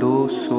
200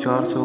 400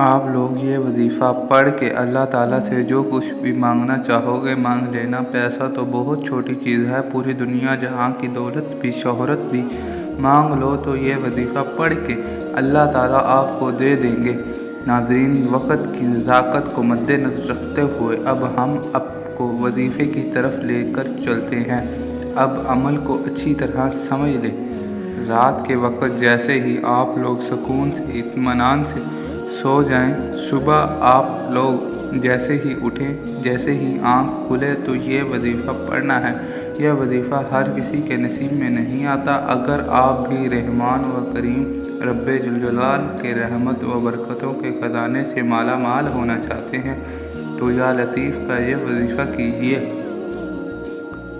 آپ لوگ یہ وظیفہ پڑھ کے اللہ تعالیٰ سے جو کچھ بھی مانگنا چاہو گے مانگ لینا۔ پیسہ تو بہت چھوٹی چیز ہے، پوری دنیا جہاں کی دولت بھی شہرت بھی مانگ لو تو یہ وظیفہ پڑھ کے اللہ تعالیٰ آپ کو دے دیں گے۔ ناظرین، وقت کی نزاکت کو مد نظر رکھتے ہوئے اب ہم آپ کو وظیفے کی طرف لے کر چلتے ہیں۔ اب عمل کو اچھی طرح سمجھ لیں۔ رات کے وقت جیسے ہی آپ لوگ سکون سے اطمینان سے سو جائیں، صبح آپ لوگ جیسے ہی اٹھیں، جیسے ہی آنکھ کھلے تو یہ وظیفہ پڑھنا ہے۔ یہ وظیفہ ہر کسی کے نصیب میں نہیں آتا۔ اگر آپ بھی رحمان و کریم رب ذوالجلال کے رحمت و برکتوں کے خزانے سے مالا مال ہونا چاہتے ہیں تو یا لطیف کا یہ وظیفہ کیجیے۔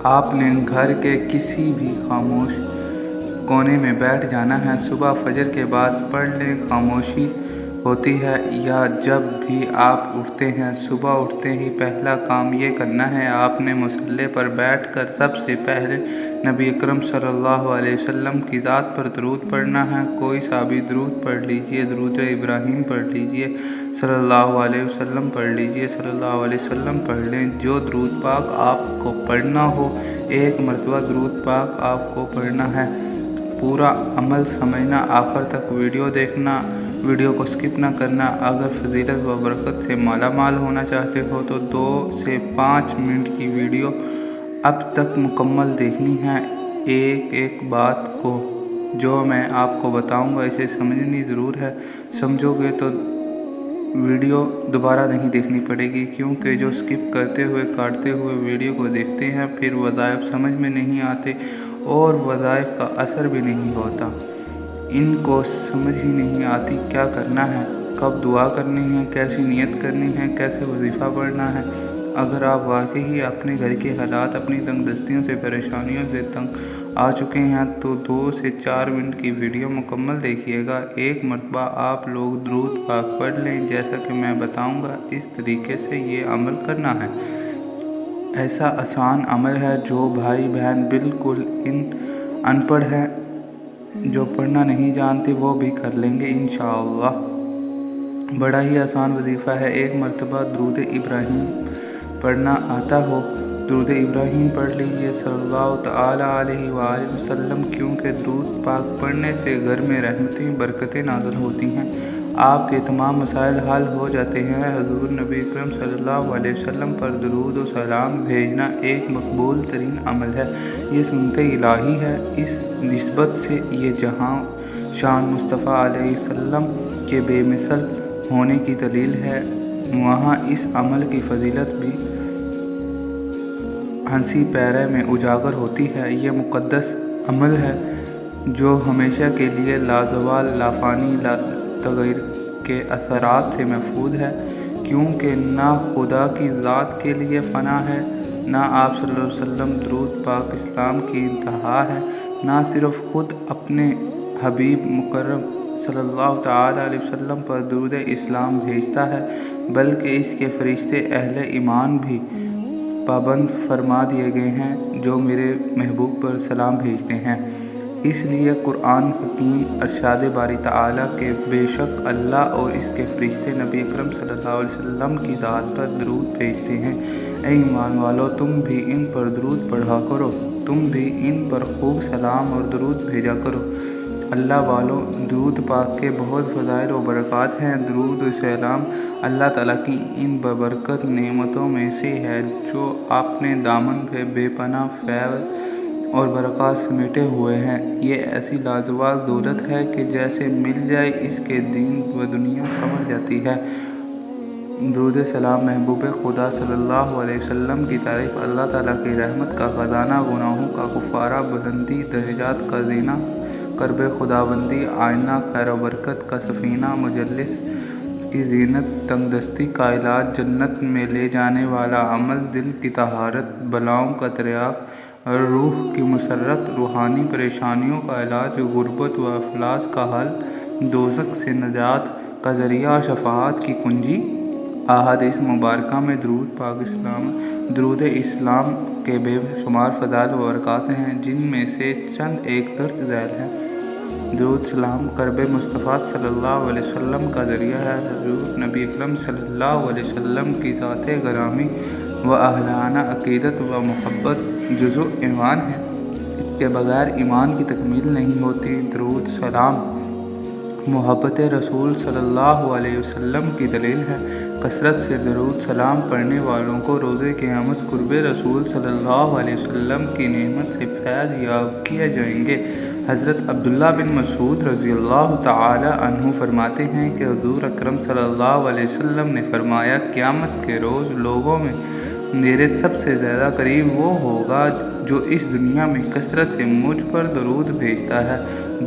آپ نے گھر کے کسی بھی خاموش کونے میں بیٹھ جانا ہے، صبح فجر کے بعد پڑھ لیں۔ خاموشی ہوتی ہے یا جب بھی آپ اٹھتے ہیں، صبح اٹھتے ہی پہلا کام یہ کرنا ہے، آپ نے مصلی پر بیٹھ کر سب سے پہلے نبی اکرم صلی اللہ علیہ وسلم کی ذات پر درود پڑھنا ہے۔ کوئی سا بھی درود پڑھ لیجئے، درود ابراہیم پڑھ لیجئے، صلی اللہ علیہ وسلم پڑھ لیجئے، صلی اللہ علیہ وسلم پڑھ لیں۔ جو درود پاک آپ کو پڑھنا ہو، ایک مرتبہ درود پاک آپ کو پڑھنا ہے۔ پورا عمل سمجھنا، آخر تک ویڈیو دیکھنا، ویڈیو کو سکپ نہ کرنا۔ اگر فضیلت و برکت سے مالا مال ہونا چاہتے ہو تو 2 سے 5 منٹ کی ویڈیو اب تک مکمل دیکھنی ہے۔ ایک ایک بات کو جو میں آپ کو بتاؤں گا اسے سمجھنی ضرور ہے۔ سمجھو گے تو ویڈیو دوبارہ نہیں دیکھنی پڑے گی، کیونکہ جو سکپ کرتے ہوئے کاٹتے ہوئے ویڈیو کو دیکھتے ہیں پھر وظائف سمجھ میں نہیں آتے اور وظائف کا اثر بھی نہیں ہوتا۔ ان کو سمجھ ہی نہیں آتی کیا کرنا ہے، کب دعا کرنی ہے، کیسی نیت کرنی ہے، کیسے وظیفہ پڑھنا ہے۔ اگر آپ واقعی اپنے گھر کے حالات، اپنی تنگ دستیوں سے، پریشانیوں سے تنگ آ چکے ہیں تو 2 سے 4 منٹ کی ویڈیو مکمل دیکھیے گا۔ ایک مرتبہ آپ لوگ درود پاک پڑھ لیں، جیسا کہ میں بتاؤں گا اس طریقے سے یہ عمل کرنا ہے۔ ایسا آسان عمل ہے جو بھائی بہن بالکل ان پڑھ ہیں، جو پڑھنا نہیں جانتے وہ بھی کر لیں گے انشاءاللہ۔ بڑا ہی آسان وظیفہ ہے۔ ایک مرتبہ درود ابراہیم پڑھنا آتا ہو، درود ابراہیم پڑھ لیجئے صلی اللہ تعالیٰ علیہ وآلہ وسلم، کیونکہ درود پاک پڑھنے سے گھر میں رحمتیں برکتیں نازل ہوتی ہیں، آپ کے تمام مسائل حل ہو جاتے ہیں۔ حضور نبی اکرم صلی اللہ علیہ وسلم پر درود و سلام بھیجنا ایک مقبول ترین عمل ہے، یہ سنت الہی ہے۔ اس نسبت سے یہ جہاں شان مصطفیٰ علیہ السلام کے بے مثل ہونے کی دلیل ہے، وہاں اس عمل کی فضیلت بھی ہنسی پیرے میں اجاگر ہوتی ہے۔ یہ مقدس عمل ہے جو ہمیشہ کے لیے لازوال، لافانی، لا تغیر کے اثرات سے محفوظ ہے، کیونکہ نہ خدا کی ذات کے لیے فنا ہے، نہ آپ صلی اللہ علیہ وسلم۔ درود پاک اسلام کی انتہا ہے۔ نہ صرف خود اپنے حبیب مکرم صلی اللہ تعالیٰ علیہ وسلم پر درود اسلام بھیجتا ہے، بلکہ اس کے فرشتے اہل ایمان بھی پابند فرما دیے گئے ہیں جو میرے محبوب پر سلام بھیجتے ہیں۔ اس لیے قرآن حکیم ارشاد باری تعالیٰ کہ بے شک اللہ اور اس کے فرشتے نبی اکرم صلی اللہ علیہ وسلم کی ذات پر درود بھیجتے ہیں۔ اے ایمان والو، تم بھی ان پر درود پڑھا کرو، تم بھی ان پر خوب سلام اور درود بھیجا کرو۔ اللہ والو، درود پاک کے بہت فضائل و برکات ہیں۔ درود و سلام اللہ تعالیٰ کی ان بابرکت نعمتوں میں سے ہے جو اپنے دامن پہ بے پناہ فیض اور برکات سمیٹے ہوئے ہیں۔ یہ ایسی لازوال دولت ہے کہ جیسے مل جائے اس کے دین و دنیا سنور جاتی ہے۔ درود سلام محبوب خدا صلی اللہ علیہ وسلم کی تعریف، اللہ تعالیٰ کی رحمت کا خزانہ، گناہوں کا کفارہ، بلندی درجات کا زینہ، قرب خداوندی، آئینہ، خیر و برکت کا سفینہ، مجلس کی زینت، تنگ دستی کا علاج، جنت میں لے جانے والا عمل، دل کی طہارت، بلاؤں کا تریاق، روح کی مسرت، روحانی پریشانیوں کا علاج، غربت و افلاس کا حل، دوزخ سے نجات کا ذریعہ، شفاعت کی کنجی۔ احادیث مبارکہ میں درود اسلام کے بے شمار فضائل و برکات ہیں، جن میں سے چند ایک درج ذیل ہیں۔ درود سلام قرب مصطفیٰ صلی اللہ علیہ وسلم کا ذریعہ ہے۔ حضور نبی اکرم صلی اللہ علیہ وسلم کی ذات گرامی و اہلانہ عقیدت و محبت جزو ایمان ہے، اس کے بغیر ایمان کی تکمیل نہیں ہوتی۔ درود سلام محبت رسول صلی اللہ علیہ وسلم کی دلیل ہے۔ کثرت سے درود سلام پڑھنے والوں کو روز قیامت قرب رسول صلی اللہ علیہ وسلم کی نعمت سے فیض یاب کیے جائیں گے۔ حضرت عبداللہ بن مسعود رضی اللہ تعالی عنہ فرماتے ہیں کہ حضور اکرم صلی اللہ علیہ وسلم نے فرمایا، قیامت کے روز لوگوں میں میرے سب سے زیادہ قریب وہ ہوگا جو اس دنیا میں کثرت سے مجھ پر درود بھیجتا ہے۔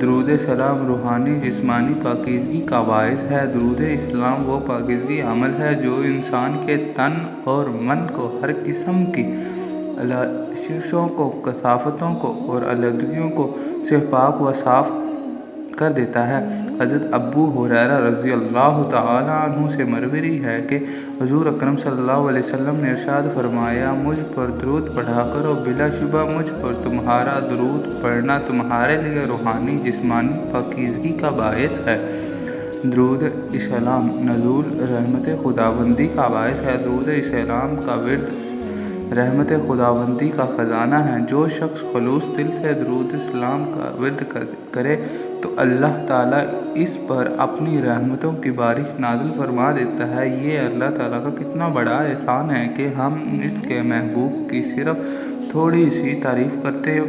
درود سلام روحانی جسمانی پاکیزگی کا باعث ہے۔ درود اسلام وہ پاکیزگی عمل ہے جو انسان کے تن اور من کو ہر قسم کی لششوں کو، کثافتوں کو اور آلودگیوں کو سے پاک و صاف کر دیتا ہے۔ حضرت ابو ہریرہ رضی اللہ تعالی عنہ سے مروی ہے کہ حضور اکرم صلی اللہ علیہ وسلم نے ارشاد فرمایا، مجھ پر درود پڑھا کرو، بلا شبہ مجھ پر تمہارا درود پڑھنا تمہارے لیے روحانی جسمانی پاکیزگی کا باعث ہے۔ درود اسلام نزول رحمت خداوندی کا باعث ہے۔ درود اسلام کا ورد رحمت خداوندی کا خزانہ ہے۔ جو شخص خلوص دل سے درود اسلام کا ورد کرے تو اللہ تعالیٰ اس پر اپنی رحمتوں کی بارش نازل فرما دیتا ہے۔ یہ اللہ تعالیٰ کا کتنا بڑا احسان ہے کہ ہم اس کے محبوب کی صرف تھوڑی سی تعریف کرتے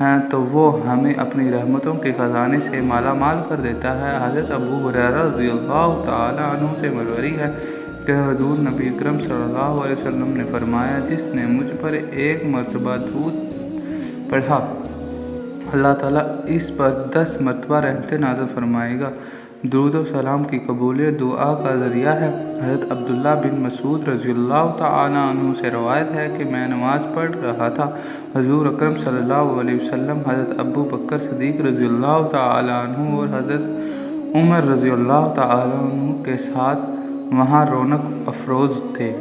ہیں تو وہ ہمیں اپنی رحمتوں کے خزانے سے مالا مال کر دیتا ہے۔ حضرت ابو ہریرہ رضی اللہ تعالی عنہ سے مروی ہے کہ حضور نبی اکرم صلی اللہ علیہ وسلم نے فرمایا، جس نے مجھ پر ایک مرتبہ درود پڑھا اللہ تعالیٰ اس پر 10 مرتبہ رحمتیں نازل فرمائے گا۔ درود و سلام کی قبولیت دعا کا ذریعہ ہے۔ حضرت عبداللہ بن مسعود رضی اللہ تعالی عنہ سے روایت ہے کہ میں نماز پڑھ رہا تھا، حضور اکرم صلی اللہ علیہ وسلم، حضرت ابو بکر صدیق رضی اللہ تعالی عنہ اور حضرت عمر رضی اللہ تعالی عنہ کے ساتھ وہاں رونق افروز تھے۔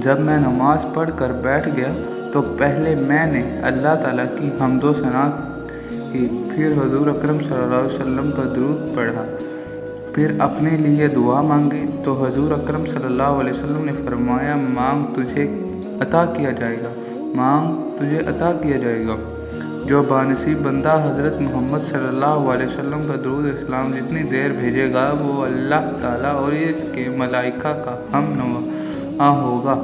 جب میں نماز پڑھ کر بیٹھ گیا تو پہلے میں نے اللہ تعالیٰ کی حمد و ثنا کی، پھر حضور اکرم صلی اللہ علیہ وسلم پر درود پڑھا، پھر اپنے لیے دعا مانگی تو حضور اکرم صلی اللہ علیہ وسلم نے فرمایا، مانگ تجھے عطا کیا جائے گا، مانگ تجھے عطا کیا جائے گا۔ جو بانصیب بندہ حضرت محمد صلی اللہ علیہ وسلم پر درود اسلام جتنی دیر بھیجے گا وہ اللہ تعالیٰ اور اس کے ملائکہ کا ہم نوا ہوگا،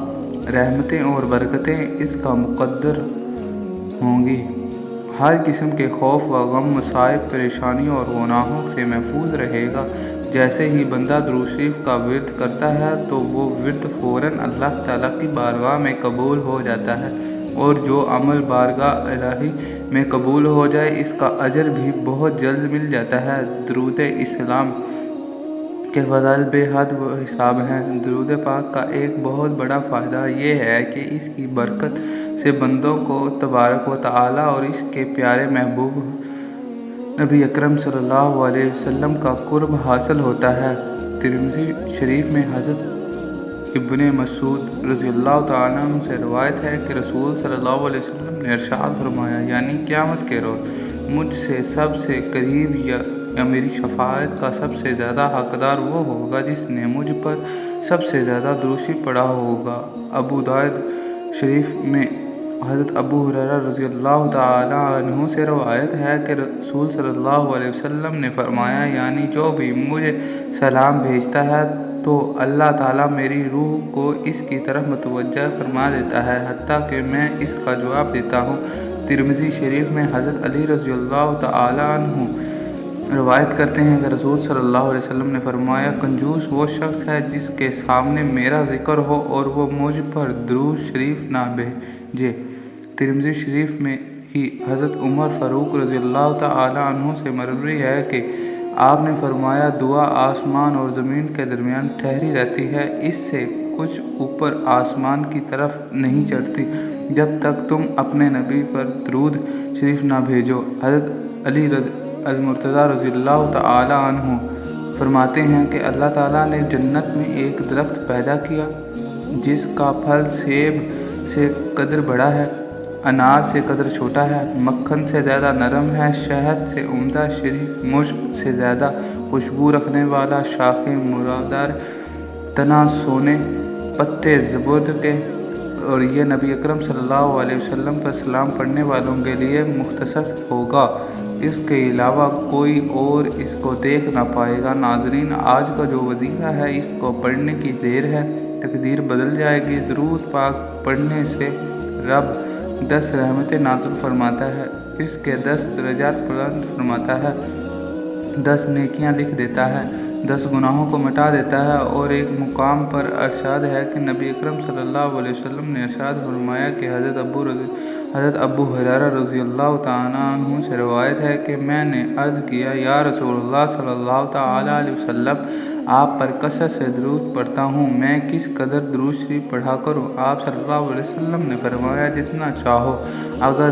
رحمتیں اور برکتیں اس کا مقدر ہوں گی، ہر قسم کے خوف و غم، مصائب، پریشانیوں اور گناہوں سے محفوظ رہے گا۔ جیسے ہی بندہ درود شریف کا ورد کرتا ہے تو وہ ورد فوراً اللہ تعالیٰ کی بارگاہ میں قبول ہو جاتا ہے، اور جو عمل بارگاہ الہی میں قبول ہو جائے اس کا اجر بھی بہت جلد مل جاتا ہے۔ درود اسلام کے فضائل بے حد و حساب ہیں۔ درود پاک کا ایک بہت بڑا فائدہ یہ ہے کہ اس کی برکت سے بندوں کو تبارک و تعالیٰ اور اس کے پیارے محبوب نبی اکرم صلی اللہ علیہ وسلم کا قرب حاصل ہوتا ہے۔ ترمذی شریف میں حضرت ابن مسعود رضی اللہ تعالیٰ عنہ سے روایت ہے کہ رسول صلی اللہ علیہ وسلم نے ارشاد فرمایا، یعنی قیامت کے روز مجھ سے سب سے قریب یا میری شفاعت کا سب سے زیادہ حقدار وہ ہوگا جس نے مجھ پر سب سے زیادہ درود پڑھا ہوگا۔ ابو داؤد شریف میں حضرت ابو ہریرہ رضی اللہ تعالی عنہ سے روایت ہے کہ رسول صلی اللہ علیہ وسلم نے فرمایا، یعنی جو بھی مجھے سلام بھیجتا ہے تو اللہ تعالیٰ میری روح کو اس کی طرف متوجہ فرما دیتا ہے حتیٰ کہ میں اس کا جواب دیتا ہوں۔ ترمذی شریف میں حضرت علی رضی اللہ تعالی عنہ روایت کرتے ہیں کہ رسول صلی اللہ علیہ وسلم نے فرمایا، کنجوس وہ شخص ہے جس کے سامنے میرا ذکر ہو اور وہ مجھ پر درود شریف نہ بھیجے۔ ترمذی شریف میں ہی حضرت عمر فاروق رضی اللہ تعالی عنہ سے مروی ہے کہ آپ نے فرمایا، دعا آسمان اور زمین کے درمیان ٹھہری رہتی ہے، اس سے کچھ اوپر آسمان کی طرف نہیں چڑھتی جب تک تم اپنے نبی پر درود شریف نہ بھیجو۔ حضرت علی المرتضیٰ رضی اللہ تعالی عنہ فرماتے ہیں کہ اللہ تعالیٰ نے جنت میں ایک درخت پیدا کیا جس کا پھل سیب سے قدر بڑا ہے، انار سے قدر چھوٹا ہے، مکھن سے زیادہ نرم ہے، شہد سے عمدہ، شریک مشک سے زیادہ خوشبو رکھنے والا، شاخیں مرادار، تنا سونے، پتے زبرد کے، اور یہ نبی اکرم صلی اللہ علیہ وسلم پر سلام پڑھنے والوں کے لیے مختص ہوگا، اس کے علاوہ کوئی اور اس کو دیکھ نہ پائے گا۔ ناظرین، آج کا جو وظیفہ ہے اس کو پڑھنے کی دیر ہے، تقدیر بدل جائے گی۔ درود پاک پڑھنے سے رب 10 رحمتیں نازل فرماتا ہے، اس کے 10 درجات بلند فرماتا ہے، 10 نیکیاں لکھ دیتا ہے، 10 گناہوں کو مٹا دیتا ہے۔ اور ایک مقام پر ارشاد ہے کہ نبی اکرم صلی اللہ علیہ وسلم نے ارشاد فرمایا کہ حضرت ابو ہریرہ رضی اللہ تعالیٰ عنہ سے روایت ہے کہ میں نے عرض کیا، یا رسول اللہ صلی اللہ تعالیٰ علیہ وسلم، آپ پر کثرت سے درود پڑھتا ہوں، میں کس قدر درود شریف پڑھا کروں؟ آپ صلی اللہ علیہ وسلم نے فرمایا، جتنا چاہو، اگر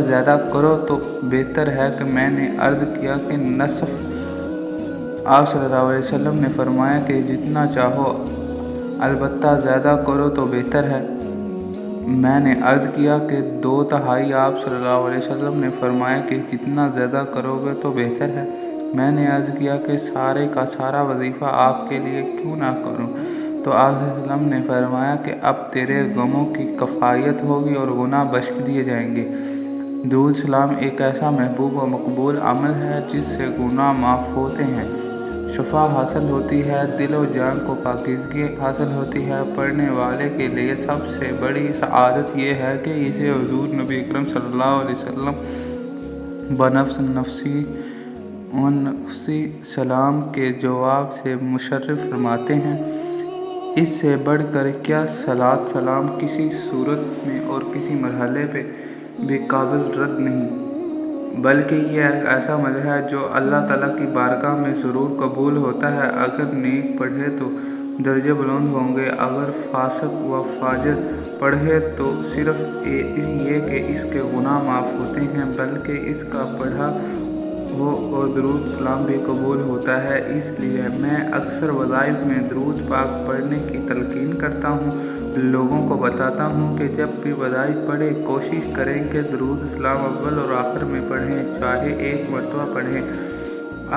زیادہ کرو تو بہتر ہے۔ کہ میں نے عرض کیا کہ نصف؟ آپ صلی اللہ علیہ وسلم نے فرمایا کہ جتنا چاہو، البتہ زیادہ کرو تو بہتر ہے۔ میں نے عرض کیا کہ 2/3۔ آپ صلی اللہ علیہ وسلم نے فرمایا کہ جتنا زیادہ کرو گے تو بہتر ہے۔ میں نے عرض کیا کہ سارے کا سارا وظیفہ آپ کے لیے کیوں نہ کروں؟ تو آپ صلی اللہ علیہ وسلم نے فرمایا کہ اب تیرے غموں کی کفایت ہوگی اور گناہ بخش دیے جائیں گے۔ درود سلام ایک ایسا محبوب و مقبول عمل ہے جس سے گناہ معاف ہوتے ہیں، شفا حاصل ہوتی ہے، دل و جان کو پاکیزگی حاصل ہوتی ہے۔ پڑھنے والے کے لیے سب سے بڑی سعادت یہ ہے کہ اسے حضور نبی اکرم صلی اللہ علیہ وسلم بنفس نفسی سلام کے جواب سے مشرف فرماتے ہیں۔ اس سے بڑھ کر کیا صلاۃ سلام کسی صورت میں اور کسی مرحلے پہ بھی قابل رد نہیں، بلکہ یہ ایک ایسا عمل ہے جو اللہ تعالیٰ کی بارگاہ میں ضرور قبول ہوتا ہے۔ اگر نیک پڑھے تو درجے بلند ہوں گے، اگر فاسق و فاجر پڑھے تو صرف یہ کہ اس کے گناہ معاف ہوتے ہیں، بلکہ اس کا پڑھا ہو اور درود سلام بھی قبول ہوتا ہے۔ اس لیے میں اکثر وظائف میں درود پاک پڑھنے کی تلقین کرتا ہوں، لوگوں کو بتاتا ہوں کہ جب بھی وظائف پڑھیں کوشش کریں کہ درود سلام اول اور آخر میں پڑھیں، چاہے 1 مرتبہ پڑھیں۔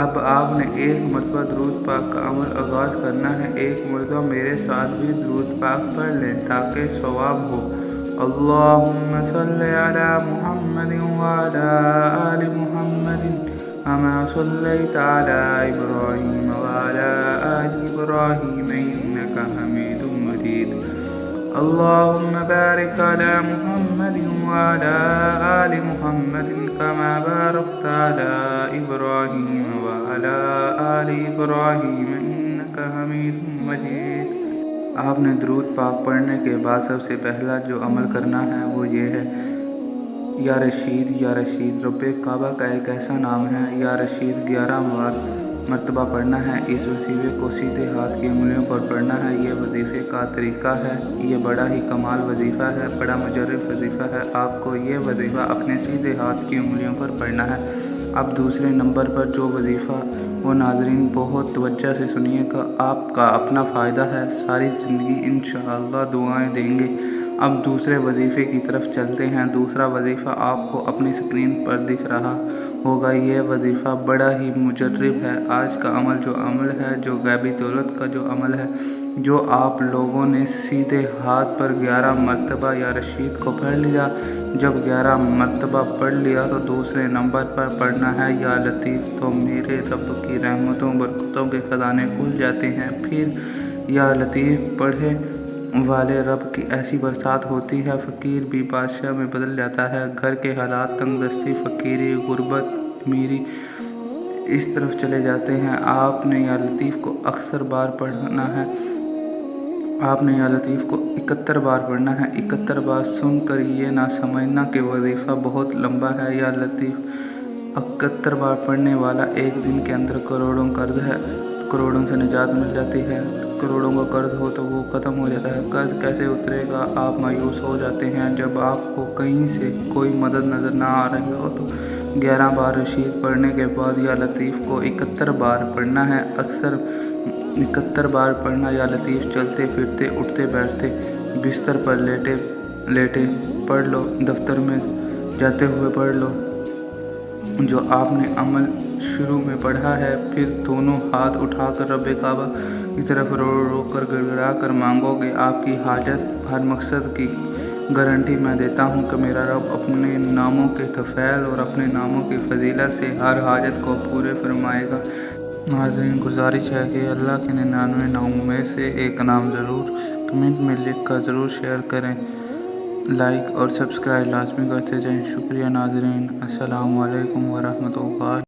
اب آپ نے 1 مرتبہ درود پاک کا عمل آغاز کرنا ہے، 1 مرتبہ میرے ساتھ بھی درود پاک پڑھ لیں تاکہ ثواب ہو۔ اللہم صلی علی محمد وعلی آل محمد کما صلیت علی ابراہیم وعلی آل ابراہیم انک حمید مجید۔ اللہم بارک علی محمد وعلی آل محمد کما بارکت علی ابراہیم وعلی آل ابراہیم انک حمید مجید۔ آپ نے درود پاک پڑھنے کے بعد سب سے پہلا جو عمل کرنا ہے وہ یہ ہے، یا رشید یا رشید رب کعبہ کا ایک ایسا نام ہے۔ یا رشید 11 مرتبہ پڑھنا ہے۔ اس وظیفے کو سیدھے ہاتھ کی انگلیوں پر پڑھنا ہے۔ یہ وظیفے کا طریقہ ہے، یہ بڑا ہی کمال وظیفہ ہے، بڑا مجرب وظیفہ ہے۔ آپ کو یہ وظیفہ اپنے سیدھے ہاتھ کی انگلیوں پر پڑھنا ہے۔ اب دوسرے نمبر پر جو وظیفہ وہ ناظرین بہت توجہ سے سنیے گا، آپ کا اپنا فائدہ ہے، ساری زندگی انشاءاللہ دعائیں دیں گے۔ اب دوسرے وظیفے کی طرف چلتے ہیں۔ دوسرا وظیفہ آپ کو اپنی اسکرین پر دکھ رہا ہوگا۔ یہ وظیفہ بڑا ہی مجرب ہے۔ آج کا عمل جو عمل ہے، جو غیبی دولت کا جو عمل ہے، جو آپ لوگوں نے سیدھے ہاتھ پر 11 مرتبہ یا رشید کو پڑھ لیا۔ جب 11 مرتبہ پڑھ لیا تو دوسرے نمبر پر پڑھنا ہے یا لطیف، تو میرے رب کی رحمتوں برکتوں کے خزانے کھل جاتے ہیں۔ پھر یا لطیف پڑھے والے رب کی ایسی برسات ہوتی ہے، فقیر بھی بادشاہ میں بدل جاتا ہے۔ گھر کے حالات تنگ دستی، فقیری، غربت، امیری اس طرف چلے جاتے ہیں۔ آپ نے یا لطیف کو اکثر بار پڑھنا ہے۔ آپ نے یا لطیف کو 71 بار پڑھنا ہے۔ 71 بار سن کر یہ نہ سمجھنا کہ وظیفہ بہت لمبا ہے۔ یا لطیف 71 بار پڑھنے والا ایک دن کے اندر کروڑوں قرض ہے، کروڑوں سے نجات مل جاتی ہے۔ کروڑوں کا قرض ہو تو وہ ختم ہو جاتا ہے۔ قرض کیسے اترے گا؟ آپ مایوس ہو جاتے ہیں جب آپ کو کہیں سے کوئی مدد نظر نہ آ رہی ہو تو 11 بار رشید پڑھنے کے بعد یا لطیف کو 71 بار پڑھنا ہے۔ اکثر 71 بار پڑھنا یا لطیف چلتے پھرتے، اٹھتے بیٹھتے، بستر پر لیٹے لیٹے پڑھ لو، دفتر میں جاتے ہوئے پڑھ لو۔ جو آپ نے عمل شروع میں پڑھا ہے، پھر دونوں ہاتھ اٹھا کر رب کعبہ کی طرف رو رو کر گڑگڑا کر مانگو گے۔ آپ کی حاجت، ہر مقصد کی گارنٹی میں دیتا ہوں کہ میرا رب اپنے ناموں کے طفیل اور اپنے ناموں کی فضیلت سے ہر حاجت کو پورے فرمائے گا۔ ناظرین، گزارش ہے کہ اللہ کے 99 ناموں میں سے ایک نام ضرور کمنٹ میں لکھ کر ضرور شیئر کریں۔ لائک اور سبسکرائب لازمی کرتے جائیں۔ شکریہ ناظرین، السلام علیکم ورحمۃ اللہ۔